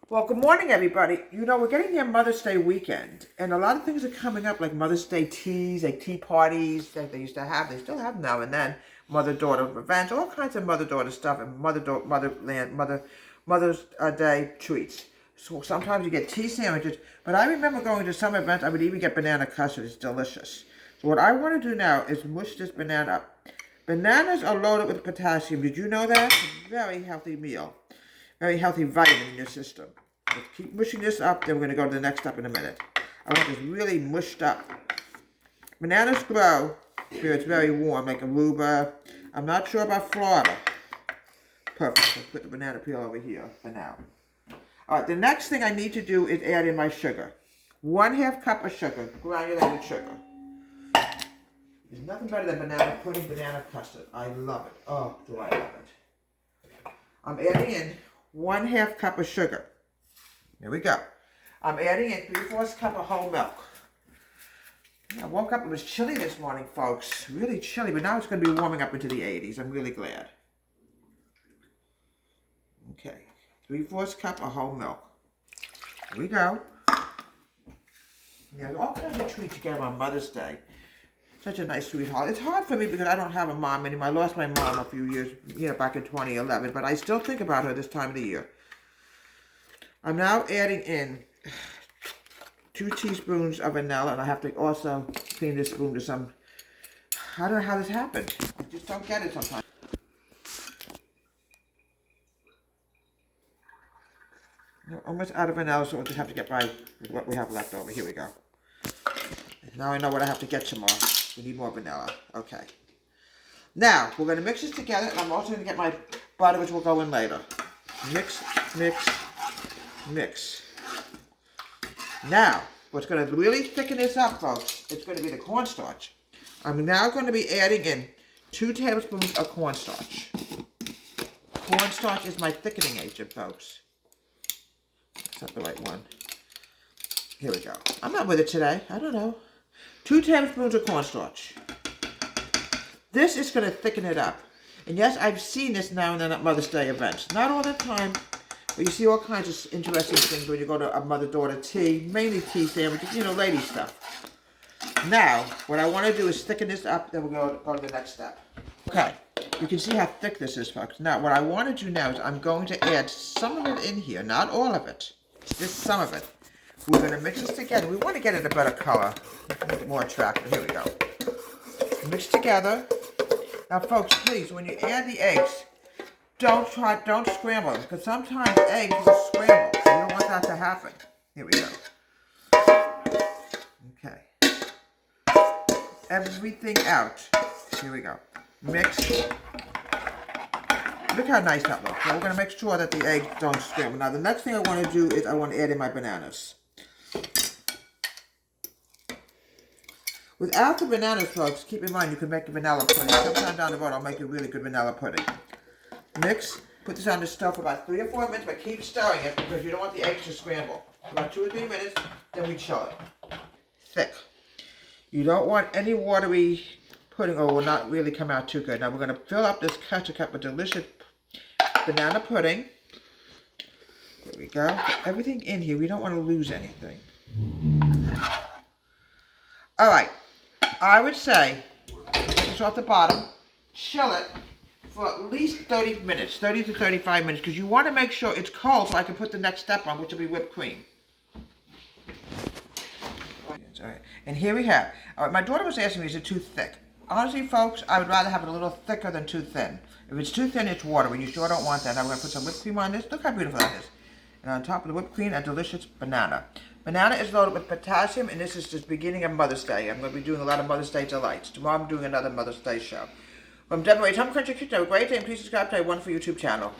Well, good morning, everybody. You know, we're getting near Mother's Day weekend, and a lot of things are coming up, like Mother's Day teas, like tea parties that they used to have. They still have now and then. Mother-daughter events, all kinds of mother-daughter stuff, and Mother's Day treats. So sometimes you get tea sandwiches, but I remember going to some events, I would even get banana custard. It's delicious. So what I want to do now is mush this banana up. Bananas are loaded with potassium. Did you know that? It's a very healthy meal. Very healthy vitamin in your system. Let's keep mushing this up, then we're going to go to the next step in a minute. I want this really mushed up. Bananas grow where it's very warm, like Aruba. I'm not sure about Florida. Perfect. Let's put the banana peel over here for now. Alright, the next thing I need to do is add in my sugar. 1/2 cup of sugar, granulated sugar. There's nothing better than banana pudding, banana custard. I love it. Oh, do I love it. I'm adding in 1/2 cup of sugar. Here we go. I'm adding in 3/4 cup of whole milk. I woke up, it was chilly this morning, folks. Really chilly, but now it's going to be warming up into the 80s. I'm really glad. Okay, 3/4 cup of whole milk. Here we go. Yeah, all kinds of treats you get on Mother's Day. Such a nice sweet holiday. It's hard for me because I don't have a mom anymore. I lost my mom a few years, back in 2011, but I still think about her this time of the year. I'm now adding in 2 teaspoons of vanilla, and I have to also clean this spoon to some, I don't know how this happened. I just don't get it sometimes. We're almost out of vanilla, so we'll just have to get by with what we have left over. Here we go. Now I know what I have to get some more. We need more vanilla. Okay. Now, we're going to mix this together, and I'm also going to get my butter, which will go in later. Mix, mix, mix. Now, what's going to really thicken this up, folks, it's going to be the cornstarch. I'm now going to be adding in 2 tablespoons of cornstarch. Cornstarch is my thickening agent, folks. Is that the right one? Here we go. I'm not with it today. I don't know. 2 tablespoons of cornstarch. This is going to thicken it up. And yes, I've seen this now and then at Mother's Day events. Not all the time, but you see all kinds of interesting things when you go to a mother-daughter tea, mainly tea sandwiches, lady stuff. Now, what I want to do is thicken this up, then we'll go to the next step. Okay, you can see how thick this is, folks. Now, what I want to do now is I'm going to add some of it in here, not all of it, just some of it. We're going to mix this together. We want to get it a better color, make it more attractive. Here we go. Mix together. Now, folks, please, when you add the eggs, don't scramble them, because sometimes eggs will scramble. So you don't want that to happen. Here we go. Okay. Everything out. Here we go. Mix. Look how nice that looks. Now we're going to make sure that the eggs don't scramble. Now, the next thing I want to do is I want to add in my bananas. Without the bananas, folks, keep in mind you can make a vanilla pudding. Sometime down the road, I'll make a really good vanilla pudding. Mix. Put this on the stove for about 3 or 4 minutes, but keep stirring it because you don't want the eggs to scramble. About 2 or 3 minutes, then we chill it. Thick. You don't want any watery pudding, or it will not really come out too good. Now we're going to fill up this custard cup with delicious banana pudding. There we go. Put everything in here. We don't want to lose anything. All right. I would say, take this off the bottom, chill it for at least 30 minutes, 30 to 35 minutes, because you want to make sure it's cold so I can put the next step on, which will be whipped cream. All right. And here we have. All right, my daughter was asking me, is it too thick? Honestly, folks, I would rather have it a little thicker than too thin. If it's too thin, it's water, and you sure don't want that. Now we're going to put some whipped cream on this. Look how beautiful that is. And on top of the whipped cream, a delicious banana. Banana is loaded with potassium, and this is just beginning of Mother's Day. I'm going to be doing a lot of Mother's Day delights. Tomorrow I'm doing another Mother's Day show. From Deborah Tom Country Kitchen, have a great day, and please subscribe to my wonderful YouTube channel.